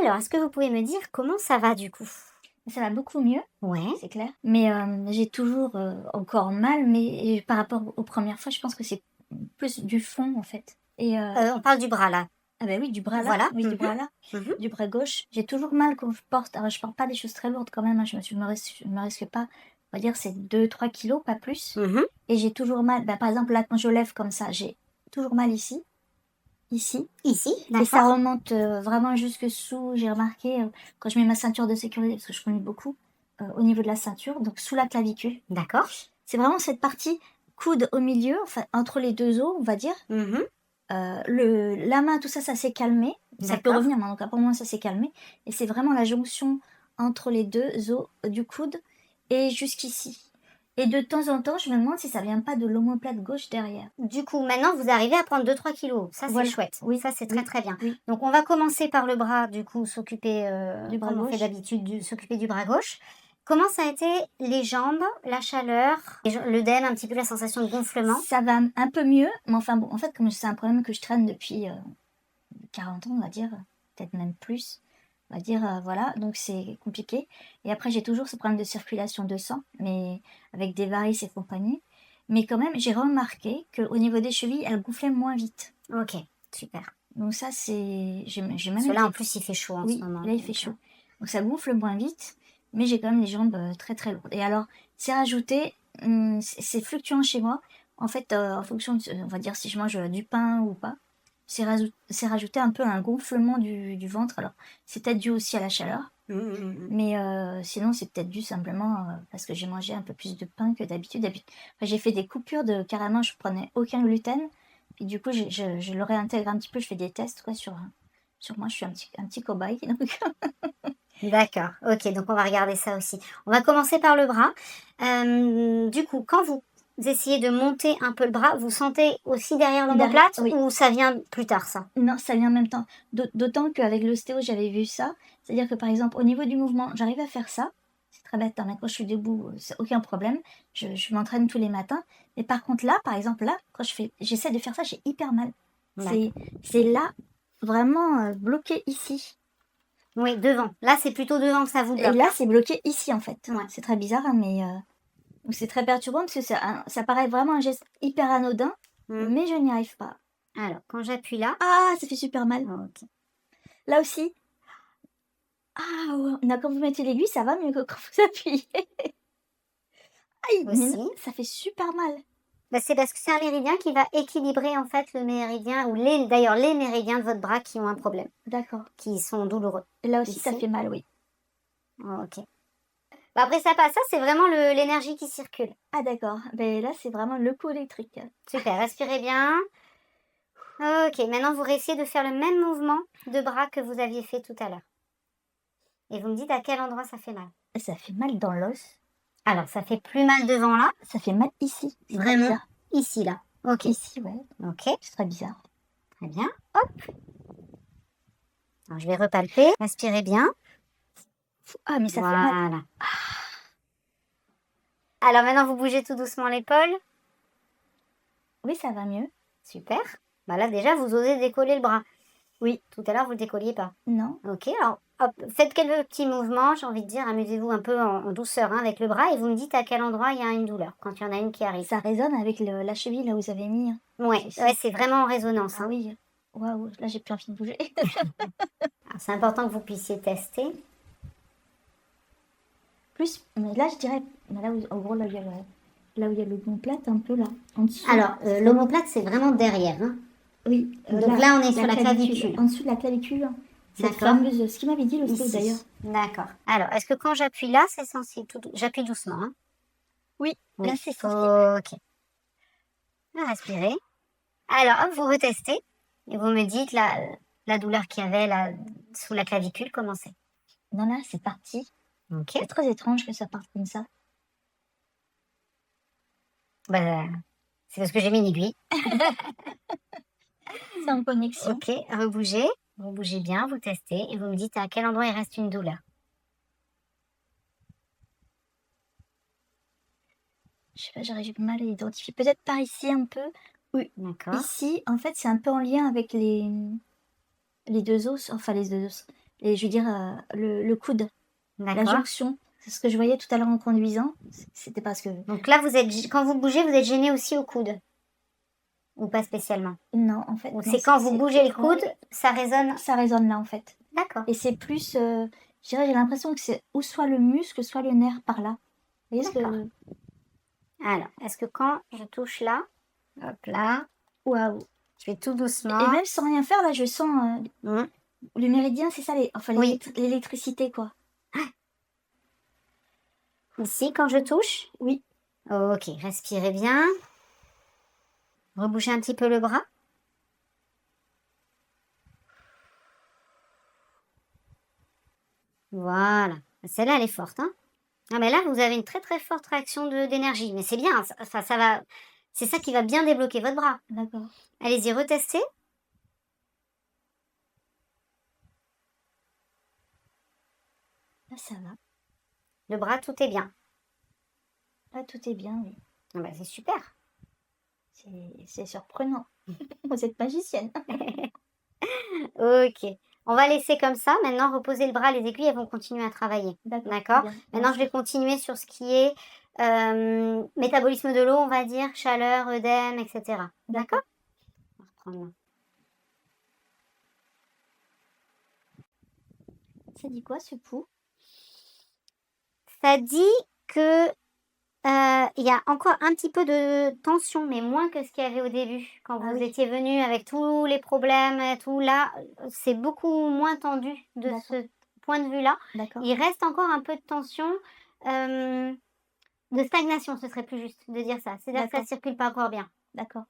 Alors, est-ce que vous pouvez me dire comment ça va du coup? Ça va beaucoup mieux, Ouais. c'est clair. Mais j'ai toujours encore mal, mais par rapport aux premières fois, je pense que c'est plus du fond en fait. Et On parle du bras là. ah bah oui, du bras là, Voilà. oui, du bras là, Mmh. du bras gauche. J'ai toujours mal quand je porte. Alors je porte pas des choses très lourdes quand même, hein, je me risque pas. On va dire c'est 2-3 kilos, pas plus. Mmh. Et j'ai toujours mal. Bah, par exemple là, quand je lève comme ça, j'ai toujours mal ici, ici. Ici, Et ça d'accord. remonte vraiment jusque sous, j'ai remarqué, quand je mets ma ceinture de sécurité, parce que je conduis beaucoup, au niveau de la ceinture, donc sous la clavicule. D'accord. C'est vraiment cette partie coude au milieu, enfin entre les 2 os, on va dire. Mmh. La main, tout ça, ça s'est calmé. Ça peut D'accord. revenir, mais en tout cas pour moi, ça s'est calmé. Et c'est vraiment la jonction entre les 2 os du coude et jusqu'ici. Et de temps en temps, je me demande si ça vient pas de l'omoplate gauche derrière. Du coup, maintenant, vous arrivez à prendre 2-3 kilos. Ça, c'est Voilà, chouette. oui, Ça, c'est très, oui, très bien. oui, Donc, on va commencer par le bras, du coup, s'occuper, du bras comme on fait gauche. d'habitude, s'occuper du bras gauche. Comment ça a été les jambes, la chaleur, l'œdème, un petit peu la sensation de gonflement? Ça va un peu mieux, mais enfin bon, en fait, comme c'est un problème que je traîne depuis 40 ans, on va dire, peut-être même plus, on va dire, voilà, donc c'est compliqué. Et après, j'ai toujours ce problème de circulation de sang, mais avec des varices et compagnie. Mais quand même, j'ai remarqué qu'au niveau des chevilles, elles gonflaient moins vite. Ok, super. Donc ça, c'est... J'ai même Parce que là, en été... plus, il fait chaud en ce Oui, moment. là, il fait chaud. Donc ça gonfle moins vite, mais j'ai quand même les jambes très très lourdes. Et alors, c'est rajouté, c'est fluctuant chez moi. En fait, en fonction de, on va dire, si je mange du pain ou pas, c'est rajouté un peu un gonflement du ventre. Alors, c'est peut-être dû aussi à la chaleur, mais sinon, c'est peut-être dû simplement parce que j'ai mangé un peu plus de pain que d'habitude. Enfin, j'ai fait des coupures de carrément, je prenais aucun gluten. Puis du coup, je le réintègre un petit peu, je fais des tests quoi, sur moi, je suis un petit cobaye. Donc. D'accord, ok, donc on va regarder ça aussi. On va commencer par le bras. Du coup, quand vous essayez de monter un peu le bras, vous sentez aussi derrière Derrière, l'omoplate oui. ou ça vient plus tard, ça? Non, ça vient en même temps. D'autant qu'avec l'ostéo, j'avais vu ça. C'est-à-dire que par exemple, au niveau du mouvement, j'arrive à faire ça. C'est très bête, hein, mais quand je suis debout, c'est aucun problème. Je m'entraîne tous les matins. Mais par contre, là, par exemple, là, quand j'essaie de faire ça, j'ai hyper mal. D'accord. C'est là, vraiment bloqué ici. Oui, devant. Là, c'est plutôt devant que ça vous Et bloque, là, hein? c'est bloqué ici, en fait. Ouais. C'est très bizarre, hein, mais c'est très perturbant parce que ça paraît vraiment un geste hyper anodin, Hmm. mais je n'y arrive pas. Alors, quand j'appuie là... Ah, ça fait super mal. Ok. Là aussi. Ah ouais, non, quand vous mettez l'aiguille, ça va mieux que quand vous appuyez. Aïe, mais non, Aussi. ça fait super mal. Bah, c'est parce que c'est un méridien qui va équilibrer en fait le méridien, ou d'ailleurs les méridiens de votre bras qui ont un problème, D'accord. qui sont douloureux. Et là aussi, ça Ici. fait mal, oui. Ok. Bah, après ça passe, ça c'est vraiment l'énergie qui circule. Ah d'accord. Ben là, c'est vraiment le coup électrique. Super, respirez bien. Ok, maintenant vous réessayez de faire le même mouvement de bras que vous aviez fait tout à l'heure. Et vous me dites à quel endroit ça fait mal. Ça fait mal dans l'os. Alors, ça fait plus mal devant là. Ça fait mal ici. C'est très Vraiment bizarre. ici là. Ok. Ici, ouais. Ok, C'est très bizarre. très bien. Hop. Alors, je vais repalper. Respirez bien. Ah, mais ça fait mal. Voilà. Alors maintenant, vous bougez tout doucement l'épaule. Oui, ça va mieux. Super. Bah là, déjà, vous osez décoller le bras. Oui. Tout à l'heure, vous ne le décolliez pas. Non. Ok, alors, hop, faites quelques petits mouvements, j'ai envie de dire, amusez-vous un peu en douceur hein, avec le bras, et vous me dites à quel endroit il y a une douleur, quand il y en a une qui arrive. Ça résonne avec la cheville, là où vous avez mis. Hein. Ouais, c'est vraiment en résonance. Ah Hein. oui. Waouh, là, j'ai plus envie de bouger. Alors, c'est important que vous puissiez tester. Plus, mais là, je dirais, là où, en gros, là où il y a l'omoplate, un peu là, en dessous. Alors, l'omoplate, c'est vraiment derrière. Hein. Oui. Donc là, on est sur la clavicule. En dessous de la clavicule. Cette D'accord. fameuse, ce qu'il m'avait dit l'ostéo Ici. d'ailleurs. D'accord. Alors, est-ce que quand j'appuie là, c'est sensible? J'appuie doucement. Hein. Oui, Oui. là, c'est sensible. Ok. Respirez. Alors, hop, vous retestez. Et vous me dites la douleur qu'il y avait là, sous la clavicule, comment c'est? Non, là, c'est parti. Ok. C'est très étrange que ça parte comme ça. Bah, c'est parce que j'ai mis une aiguille. C'est en connexion. Ok, rebougez. Vous bougez bien, vous testez. Et vous me dites à quel endroit il reste une douleur. Je sais pas, j'arrive mal à identifier. Peut-être par ici un peu. Oui. D'accord. Ici, en fait, c'est un peu en lien avec les deux os. Enfin, les deux os. et je veux dire le coude, la D'accord. jonction. C'est ce que je voyais tout à l'heure en conduisant. C'était parce que Donc là, quand vous bougez, vous êtes gêné aussi au coude? Ou pas spécialement? non, en fait, Ou non, c'est quand vous bougez le coude, ça résonne? ça résonne là en fait. D'accord. Et c'est plus, je dirais, j'ai l'impression que c'est ou soit le muscle, soit le nerf par là. Vous voyez ce D'accord. que... Alors, est-ce que quand je touche là, hop là, Waouh! je vais tout Et doucement. même sans rien faire, là, je sens Mmh. le méridien, c'est ça, enfin Oui. l'électricité, quoi. Ici, quand je touche? Oui. Ok, respirez bien. Rebougez un petit peu le bras. Voilà. Celle-là, elle est forte, hein? Ah, mais là, vous avez une très très forte réaction d'énergie. Mais c'est bien, ça va. C'est ça qui va bien débloquer votre bras. D'accord. Allez-y, retestez. Là, ça va. Le bras, tout est bien. Là, tout est bien, oui. Ah bah, c'est super. C'est surprenant. Vous êtes magicienne. Ok. On va laisser comme ça. Maintenant, reposez le bras. Les aiguilles, elles vont continuer à travailler. D'accord? Bien. Maintenant, je vais continuer sur ce qui est métabolisme de l'eau, on va dire, chaleur, œdème, etc. D'accord? On va reprendre là. Ça dit quoi, ce pouls? Ça dit que il y a encore un petit peu de tension, mais moins que ce qu'il y avait au début. Quand Ah vous oui. étiez venu avec tous les problèmes et tout, là, c'est beaucoup moins tendu de ce point de vue-là. D'accord. Il reste encore un peu de tension, de stagnation, ce serait plus juste de dire ça. C'est-à-dire que ça circule pas encore bien. D'accord.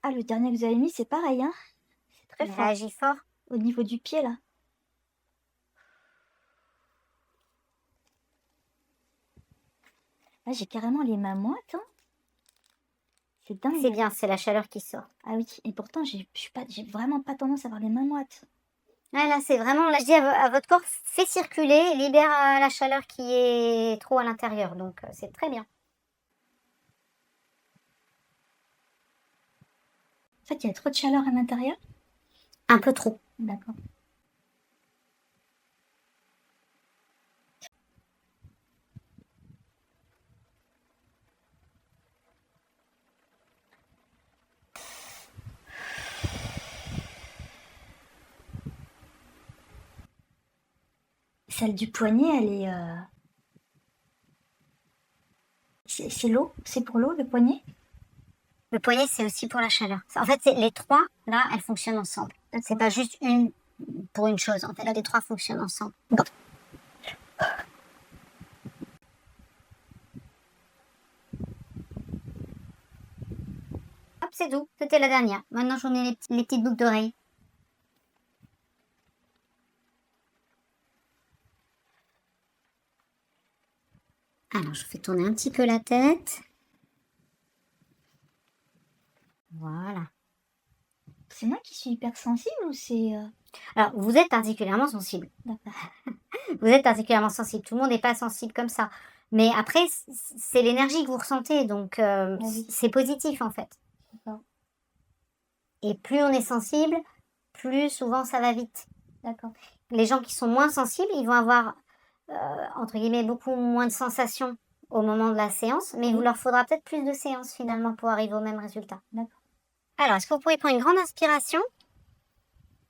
Ah, le dernier que vous avez mis, c'est pareil, hein? C'est très Il fort. réagit fort. Au niveau du pied, là. Là, j'ai carrément les mains moites, hein? C'est dingue. C'est bien, c'est la chaleur qui sort. Ah oui, et pourtant, j'ai vraiment pas tendance à avoir les mains moites. Ouais, là, c'est vraiment, là, je dis à votre corps, fait circuler, libère la chaleur qui est trop à l'intérieur. Donc, c'est très bien. En fait, il y a trop de chaleur à l'intérieur? Un peu trop. D'accord. Celle du poignet, elle est... C'est l'eau? C'est pour l'eau, le poignet? Le poignet, c'est aussi pour la chaleur. En fait, les trois, là, elles fonctionnent ensemble. C'est pas juste une pour une chose. En fait, les trois fonctionnent ensemble. Hop, c'est tout. C'était la dernière. Maintenant, j'en ai les petites boucles d'oreilles. Alors, je fais tourner un petit peu la tête. Voilà. C'est moi qui suis hypersensible ou c'est... Alors, vous êtes particulièrement sensible. D'accord. Vous êtes particulièrement sensible. Tout le monde n'est pas sensible comme ça. Mais après, c'est l'énergie que vous ressentez. Donc, oui. c'est positif, en fait. D'accord. Et plus on est sensible, plus souvent ça va vite. D'accord. Les gens qui sont moins sensibles, ils vont avoir, entre guillemets, beaucoup moins de sensations au moment de la séance, mais il vous leur faudra peut-être plus de séances finalement pour arriver au même résultat. D'accord. Alors, est-ce que vous pouvez prendre une grande inspiration?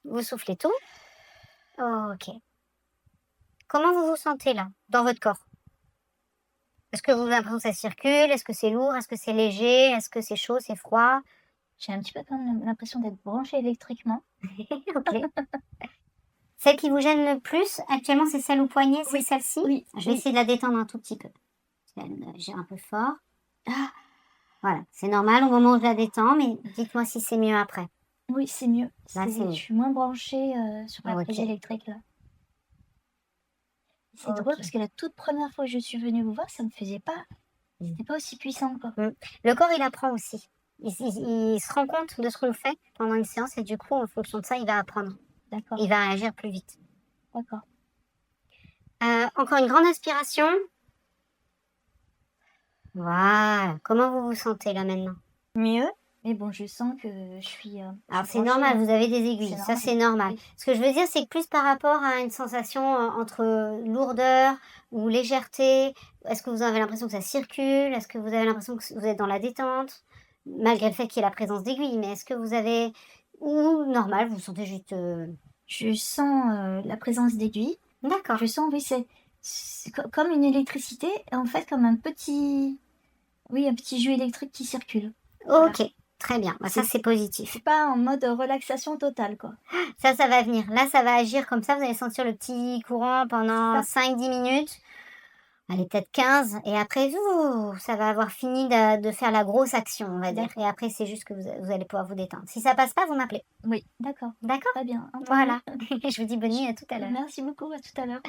Vous soufflez tout. Ok. Comment vous vous sentez là, dans votre corps? Est-ce que vous avez l'impression que ça circule? Est-ce que c'est lourd? Est-ce que c'est léger? Est-ce que c'est chaud? C'est froid? J'ai un petit peu quand même l'impression d'être branchée électriquement. Ok. Celle qui vous gêne le plus actuellement, c'est celle au poignet, c'est celle-ci? Oui. Je vais essayer de la détendre un tout petit peu. Elle gère un peu fort. Ah, Voilà, c'est normal au moment où je la détends, mais dites-moi si c'est mieux après. oui, c'est mieux. Là, c'est mieux. Je suis moins branchée sur la prise Ok. électrique, là. C'est Ok. drôle parce que la toute première fois que je suis venue vous voir, ça me faisait pas... C'était pas aussi puissant, quoi. Le corps, il apprend aussi. Il se rend compte de ce qu'on fait pendant une séance et du coup, en fonction de ça, il va apprendre. D'accord. Il va réagir plus vite. D'accord. Encore une grande inspiration. Voilà. Comment vous vous sentez là maintenant? Mieux, mais bon, je sens que je suis Alors c'est penchée, normal, vous avez des aiguilles, c'est ça normal. c'est normal. Oui. Ce que je veux dire, c'est que plus par rapport à une sensation, entre lourdeur ou légèreté. Est-ce que vous avez l'impression que ça circule? Est-ce que vous avez l'impression que vous êtes dans la détente? Malgré le fait qu'il y ait la présence d'aiguilles, mais est-ce que vous avez ou normal, vous vous sentez juste, Je sens la présence d'aiguilles. d'accord. Je sens, oui, c'est comme une électricité, en fait, comme un petit, oui, un petit jus électrique qui circule. Voilà. OK, très bien. Bah, ça C'est c'est positif. c'est pas en mode relaxation totale, quoi. Ça va venir. Là, ça va agir comme ça, vous allez sentir le petit courant pendant Ça, 5-10 minutes. Allez, peut-être 15 et après, ça va avoir fini de faire la grosse action, on va dire d'accord. et après, c'est juste que vous allez pouvoir vous détendre. Si ça passe pas, vous m'appelez. Oui, d'accord. D'accord? Très bien, entendu. Voilà. Je vous dis bonne nuit, à tout à l'heure. Merci beaucoup, à tout à l'heure.